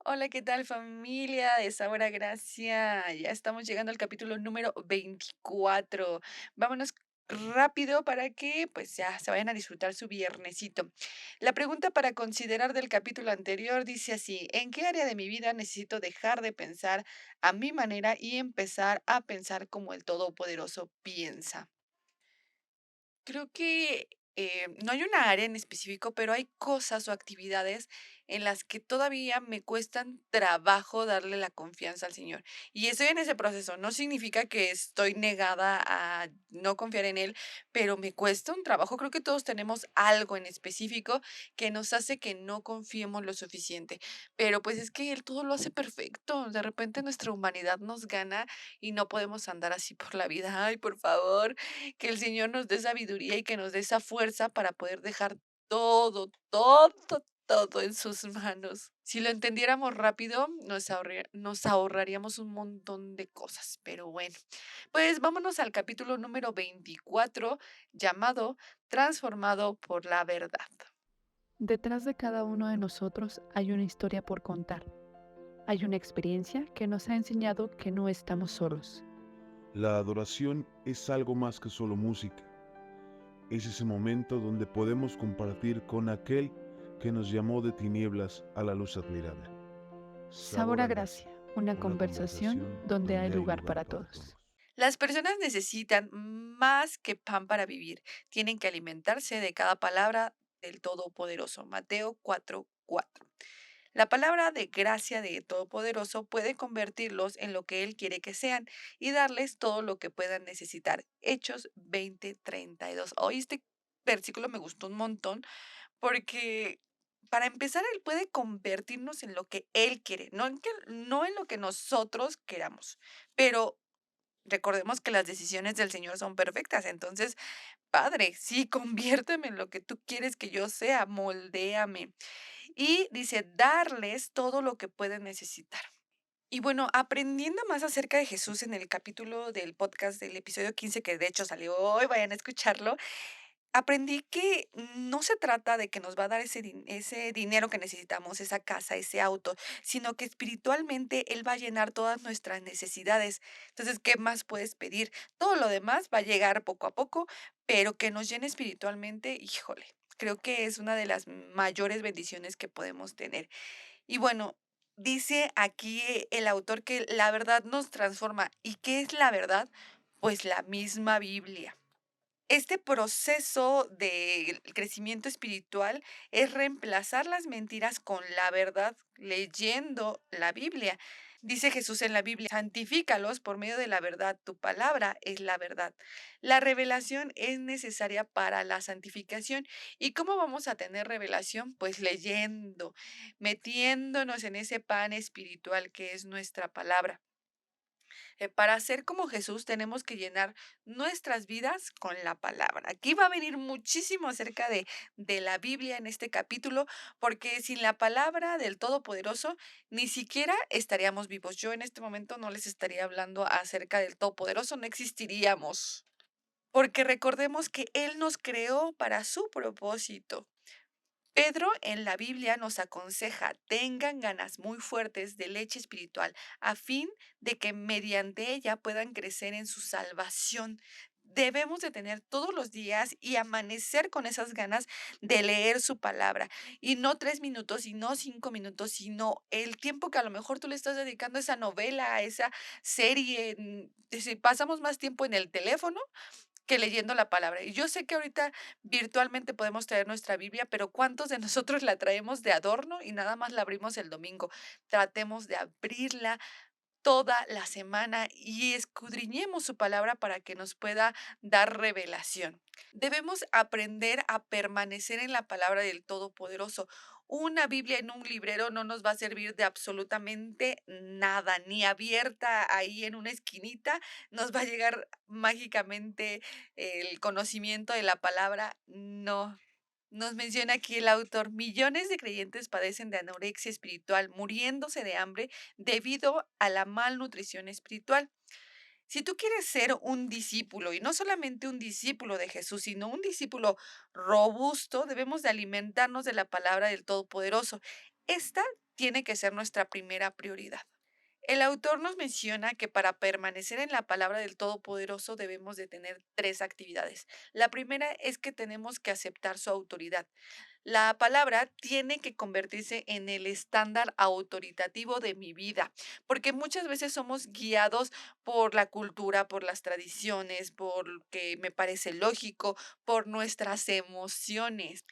Hola, ¿qué tal familia de Sabor a Gracia? Ya estamos llegando al capítulo número 24. Vámonos rápido para que pues ya se vayan a disfrutar su viernesito. La pregunta para considerar del capítulo anterior dice así: ¿en qué área de mi vida necesito dejar de pensar a mi manera y empezar a pensar como el Todopoderoso piensa? Creo que, no hay una área en específico, pero hay cosas o actividades en las que todavía me cuestan trabajo darle la confianza al Señor. Y estoy en ese proceso. No significa que estoy negada a no confiar en Él, pero me cuesta un trabajo. Creo que todos tenemos algo en específico que nos hace que no confiemos lo suficiente. Pero pues es que Él todo lo hace perfecto. De repente nuestra humanidad nos gana y no podemos andar así por la vida. Ay, por favor. Que el Señor nos dé sabiduría y que nos dé esa fuerza para poder dejar todo, todo, todo en sus manos. Si lo entendiéramos rápido, nos ahorraríamos un montón de cosas. Pero bueno, pues vámonos al capítulo número 24, llamado Transformado por la verdad. Detrás de cada uno de nosotros hay una historia por contar. Hay una experiencia que nos ha enseñado que no estamos solos. La adoración es algo más que solo música. Es ese momento donde podemos compartir con aquel que nos llamó de tinieblas a la luz admirada. Sabor Sabor a a gracia, gracia, una una conversación conversación donde hay donde hay lugar lugar para para todos. todos. Las personas necesitan más que pan para vivir. Tienen que alimentarse de cada palabra del Todopoderoso. Mateo 4:4. La palabra de gracia de Todopoderoso puede convertirlos en lo que Él quiere que sean y darles todo lo que puedan necesitar. Hechos 20:32. Hoy este versículo me gustó un montón porque para empezar Él puede convertirnos en lo que Él quiere, no en lo que nosotros queramos. Pero recordemos que las decisiones del Señor son perfectas. Entonces, Padre, sí, conviérteme en lo que tú quieres que yo sea, moldéame. Y dice, darles todo lo que pueden necesitar. Y bueno, aprendiendo más acerca de Jesús en el capítulo del podcast del episodio 15 que de hecho salió hoy, vayan a escucharlo. Aprendí que no se trata de que nos va a dar ese dinero que necesitamos, esa casa, ese auto, sino que espiritualmente Él va a llenar todas nuestras necesidades. Entonces, ¿qué más puedes pedir? Todo lo demás va a llegar poco a poco, pero que nos llene espiritualmente, híjole, creo que es una de las mayores bendiciones que podemos tener. Y bueno, dice aquí el autor que la verdad nos transforma. ¿Y qué es la verdad? Pues la misma Biblia. Este proceso del crecimiento espiritual es reemplazar las mentiras con la verdad, leyendo la Biblia. Dice Jesús en la Biblia, santifícalos por medio de la verdad, tu palabra es la verdad. La revelación es necesaria para la santificación. ¿Y cómo vamos a tener revelación? Pues leyendo, metiéndonos en ese pan espiritual que es nuestra palabra. Para ser como Jesús tenemos que llenar nuestras vidas con la palabra. Aquí va a venir muchísimo acerca de la Biblia en este capítulo, porque sin la palabra del Todopoderoso ni siquiera estaríamos vivos. Yo en este momento no les estaría hablando acerca del Todopoderoso, no existiríamos. Porque recordemos que Él nos creó para su propósito. Pedro en la Biblia nos aconseja, tengan ganas muy fuertes de leche espiritual, a fin de que mediante ella puedan crecer en su salvación. Debemos de tener todos los días y amanecer con esas ganas de leer su palabra. Y no 3 minutos, y no 5 minutos, sino el tiempo que a lo mejor tú le estás dedicando a esa novela, a esa serie. Si pasamos más tiempo en el teléfono que leyendo la palabra. Y yo sé que ahorita virtualmente podemos traer nuestra Biblia, pero ¿cuántos de nosotros la traemos de adorno y nada más la abrimos el domingo? Tratemos de abrirla toda la semana y escudriñemos su palabra para que nos pueda dar revelación. Debemos aprender a permanecer en la palabra del Todopoderoso. Una Biblia en un librero no nos va a servir de absolutamente nada, ni abierta ahí en una esquinita nos va a llegar mágicamente el conocimiento de la palabra. No. Nos menciona aquí el autor, millones de creyentes padecen de anorexia espiritual, muriéndose de hambre debido a la malnutrición espiritual. Si tú quieres ser un discípulo, y no solamente un discípulo de Jesús, sino un discípulo robusto, debemos de alimentarnos de la palabra del Todopoderoso. Esta tiene que ser nuestra primera prioridad. El autor nos menciona que para permanecer en la palabra del Todopoderoso debemos de tener tres actividades. La primera es que tenemos que aceptar su autoridad. La palabra tiene que convertirse en el estándar autoritativo de mi vida, porque muchas veces somos guiados por la cultura, por las tradiciones, por lo que me parece lógico, por nuestras emociones.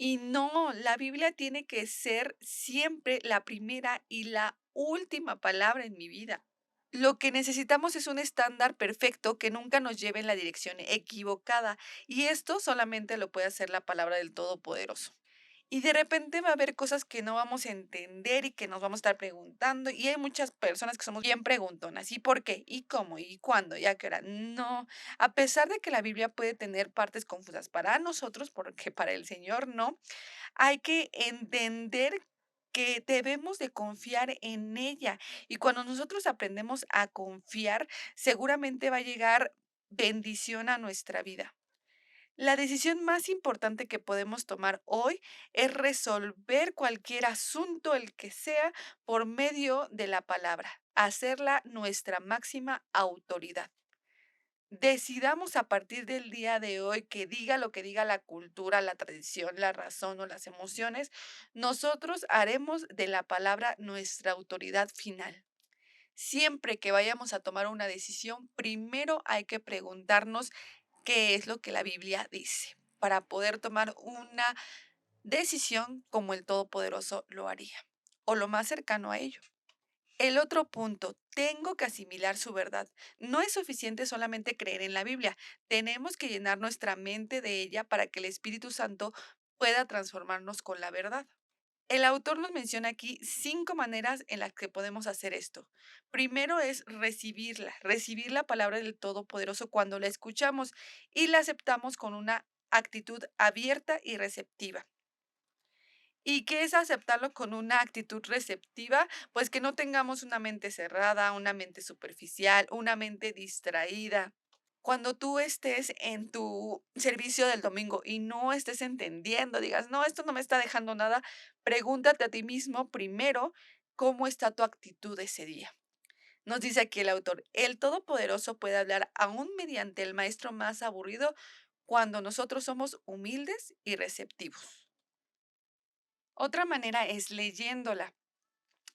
Y no, la Biblia tiene que ser siempre la primera y la última palabra en mi vida. Lo que necesitamos es un estándar perfecto que nunca nos lleve en la dirección equivocada, y esto solamente lo puede hacer la palabra del Todopoderoso. Y de repente va a haber cosas que no vamos a entender y que nos vamos a estar preguntando, y hay muchas personas que somos bien preguntonas, ¿y por qué? ¿Y cómo? ¿Y cuándo? ¿Y a qué hora? No, a pesar de que la Biblia puede tener partes confusas para nosotros, porque para el Señor no, hay que entender que debemos de confiar en ella. Y cuando nosotros aprendemos a confiar, seguramente va a llegar bendición a nuestra vida. La decisión más importante que podemos tomar hoy es resolver cualquier asunto, el que sea, por medio de la palabra, hacerla nuestra máxima autoridad. Decidamos a partir del día de hoy que diga lo que diga la cultura, la tradición, la razón o las emociones, nosotros haremos de la palabra nuestra autoridad final. Siempre que vayamos a tomar una decisión, primero hay que preguntarnos qué es lo que la Biblia dice para poder tomar una decisión como el Todopoderoso lo haría o lo más cercano a ello. El otro punto, tengo que asimilar su verdad. No es suficiente solamente creer en la Biblia, tenemos que llenar nuestra mente de ella para que el Espíritu Santo pueda transformarnos con la verdad. El autor nos menciona aquí 5 maneras en las que podemos hacer esto. Primero es recibirla, recibir la palabra del Todopoderoso cuando la escuchamos y la aceptamos con una actitud abierta y receptiva. ¿Y qué es aceptarlo con una actitud receptiva? Pues que no tengamos una mente cerrada, una mente superficial, una mente distraída. Cuando tú estés en tu servicio del domingo y no estés entendiendo, digas, no, esto no me está dejando nada, pregúntate a ti mismo primero cómo está tu actitud ese día. Nos dice aquí el autor, el Todopoderoso puede hablar aún mediante el maestro más aburrido cuando nosotros somos humildes y receptivos. Otra manera es leyéndola.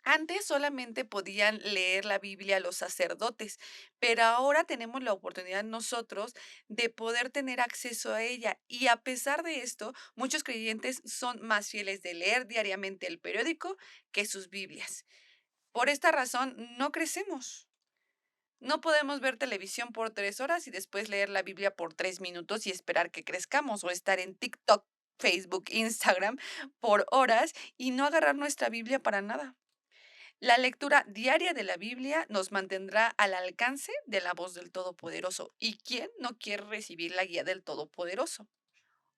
Antes solamente podían leer la Biblia los sacerdotes, pero ahora tenemos la oportunidad nosotros de poder tener acceso a ella. Y a pesar de esto, muchos creyentes son más fieles de leer diariamente el periódico que sus Biblias. Por esta razón, no crecemos. No podemos ver televisión por 3 horas y después leer la Biblia por 3 minutos y esperar que crezcamos o estar en TikTok, Facebook, Instagram por horas y no agarrar nuestra Biblia para nada. La lectura diaria de la Biblia nos mantendrá al alcance de la voz del Todopoderoso. ¿Y quién no quiere recibir la guía del Todopoderoso?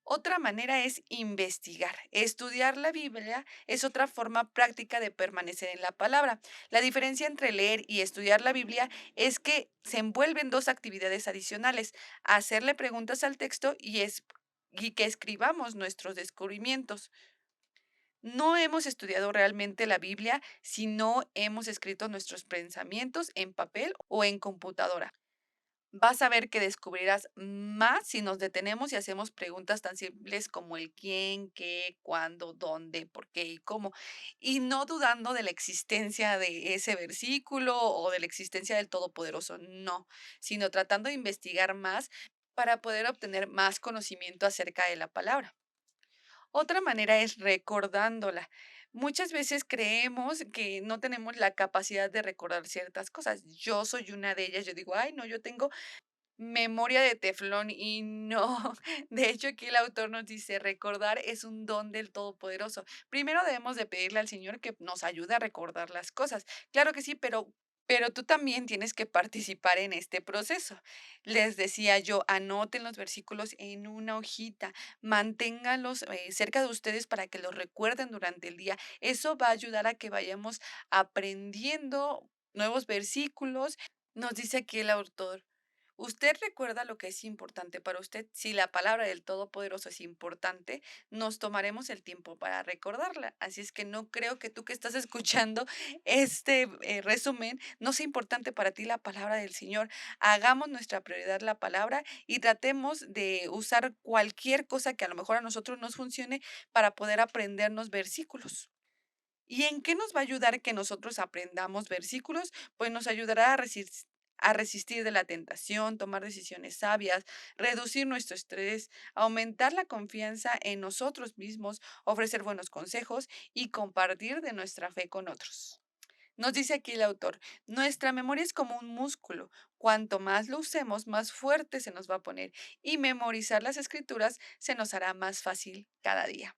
Otra manera es investigar. Estudiar la Biblia es otra forma práctica de permanecer en la palabra. La diferencia entre leer y estudiar la Biblia es que se envuelven dos actividades adicionales, hacerle preguntas al texto y que escribamos nuestros descubrimientos. No hemos estudiado realmente la Biblia si no hemos escrito nuestros pensamientos en papel o en computadora. Vas a ver que descubrirás más si nos detenemos y hacemos preguntas tan simples como el quién, qué, cuándo, dónde, por qué y cómo. Y no dudando de la existencia de ese versículo o de la existencia del Todopoderoso, no, sino tratando de investigar más para poder obtener más conocimiento acerca de la palabra. Otra manera es recordándola. Muchas veces creemos que no tenemos la capacidad de recordar ciertas cosas. Yo soy una de ellas. Yo digo, ay, no, yo tengo memoria de teflón y no. De hecho, aquí el autor nos dice, recordar es un don del Todopoderoso. Primero debemos de pedirle al Señor que nos ayude a recordar las cosas. Claro que sí, pero tú también tienes que participar en este proceso. Les decía yo, anoten los versículos en una hojita, manténganlos cerca de ustedes para que los recuerden durante el día. Eso va a ayudar a que vayamos aprendiendo nuevos versículos. Nos dice aquí el autor. ¿Usted recuerda lo que es importante para usted? Si la palabra del Todopoderoso es importante, nos tomaremos el tiempo para recordarla. Así es que no creo que tú que estás escuchando este resumen no sea importante para ti la palabra del Señor. Hagamos nuestra prioridad la palabra y tratemos de usar cualquier cosa que a lo mejor a nosotros nos funcione para poder aprendernos versículos. ¿Y en qué nos va a ayudar que nosotros aprendamos versículos? Pues nos ayudará a resistir de la tentación, tomar decisiones sabias, reducir nuestro estrés, aumentar la confianza en nosotros mismos, ofrecer buenos consejos y compartir de nuestra fe con otros. Nos dice aquí el autor, nuestra memoria es como un músculo. Cuanto más lo usemos, más fuerte se nos va a poner y memorizar las escrituras se nos hará más fácil cada día.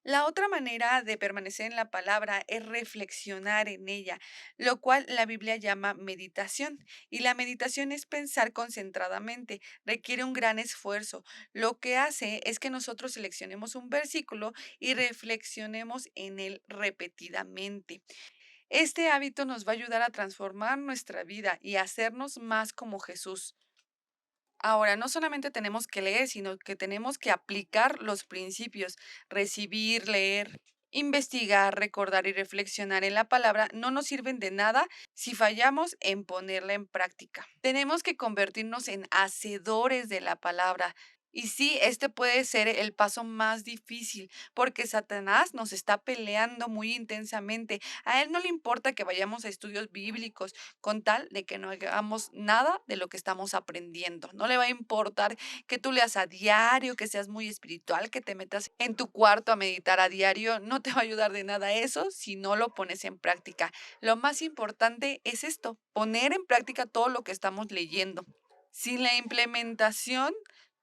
La otra manera de permanecer en la palabra es reflexionar en ella, lo cual la Biblia llama meditación. Y la meditación es pensar concentradamente, requiere un gran esfuerzo. Lo que hace es que nosotros seleccionemos un versículo y reflexionemos en él repetidamente. Este hábito nos va a ayudar a transformar nuestra vida y a hacernos más como Jesús. Ahora, no solamente tenemos que leer, sino que tenemos que aplicar los principios, recibir, leer, investigar, recordar y reflexionar en la palabra no nos sirven de nada si fallamos en ponerla en práctica. Tenemos que convertirnos en hacedores de la palabra. Y sí, este puede ser el paso más difícil, porque Satanás nos está peleando muy intensamente. A él no le importa que vayamos a estudios bíblicos, con tal de que no hagamos nada de lo que estamos aprendiendo. No le va a importar que tú leas a diario, que seas muy espiritual, que te metas en tu cuarto a meditar a diario. No te va a ayudar de nada eso si no lo pones en práctica. Lo más importante es esto, poner en práctica todo lo que estamos leyendo. Sin la implementación,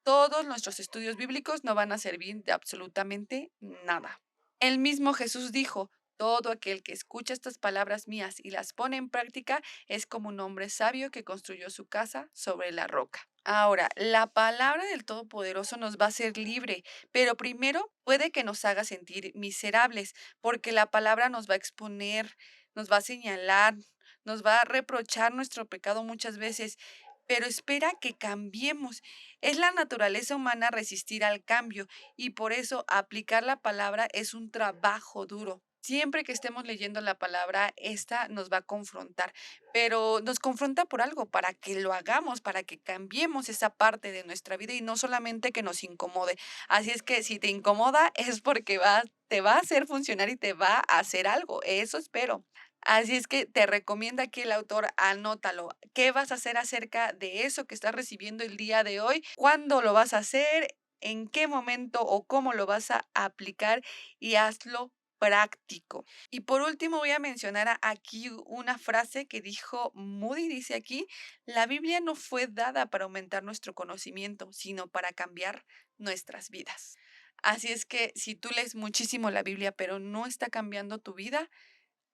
todos nuestros estudios bíblicos no van a servir de absolutamente nada. El mismo Jesús dijo, todo aquel que escucha estas palabras mías y las pone en práctica es como un hombre sabio que construyó su casa sobre la roca. Ahora, la palabra del Todopoderoso nos va a hacer libre, pero primero puede que nos haga sentir miserables, porque la palabra nos va a exponer, nos va a señalar, nos va a reprochar nuestro pecado muchas veces, pero espera que cambiemos. Es la naturaleza humana resistir al cambio y por eso aplicar la palabra es un trabajo duro. Siempre que estemos leyendo la palabra, esta nos va a confrontar, pero nos confronta por algo, para que lo hagamos, para que cambiemos esa parte de nuestra vida y no solamente que nos incomode. Así es que si te incomoda es porque te va a hacer funcionar y te va a hacer algo. Eso espero. Así es que te recomienda aquí el autor, anótalo. ¿Qué vas a hacer acerca de eso que estás recibiendo el día de hoy? ¿Cuándo lo vas a hacer? ¿En qué momento o cómo lo vas a aplicar? Y hazlo práctico. Y por último voy a mencionar aquí una frase que dijo Moody, dice aquí, la Biblia no fue dada para aumentar nuestro conocimiento, sino para cambiar nuestras vidas. Así es que si tú lees muchísimo la Biblia, pero no está cambiando tu vida,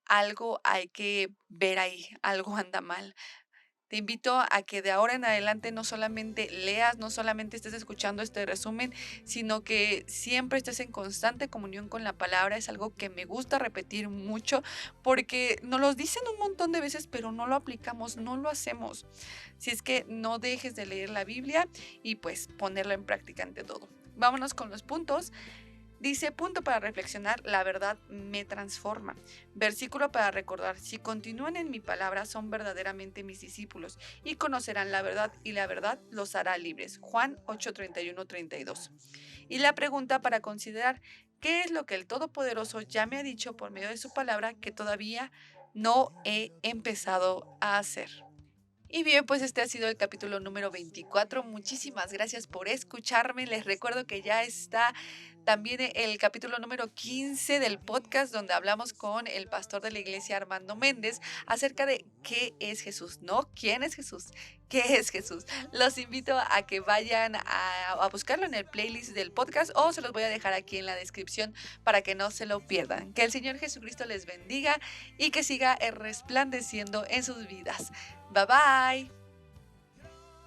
algo hay que ver ahí, algo anda mal. Te invito a que de ahora en adelante no solamente leas, no solamente estés escuchando este resumen, sino que siempre estés en constante comunión con la palabra. Es algo que me gusta repetir mucho porque nos lo dicen un montón de veces, pero no lo aplicamos, no lo hacemos. Si es que no dejes de leer la Biblia y pues ponerla en práctica ante todo. Vámonos con los puntos. Dice, punto para reflexionar, la verdad me transforma. Versículo para recordar, si continúan en mi palabra son verdaderamente mis discípulos y conocerán la verdad y la verdad los hará libres. Juan 8:31-32. Y la pregunta para considerar, ¿qué es lo que el Todopoderoso ya me ha dicho por medio de su palabra que todavía no he empezado a hacer? Y bien, pues este ha sido el capítulo número 24. Muchísimas gracias por escucharme. Les recuerdo que ya está también el capítulo número 15 del podcast donde hablamos con el pastor de la iglesia Armando Méndez acerca de qué es Jesús, no quién es Jesús, qué es Jesús. Los invito a que vayan a buscarlo en el playlist del podcast o se los voy a dejar aquí en la descripción para que no se lo pierdan. Que el Señor Jesucristo les bendiga y que siga resplandeciendo en sus vidas. Bye bye.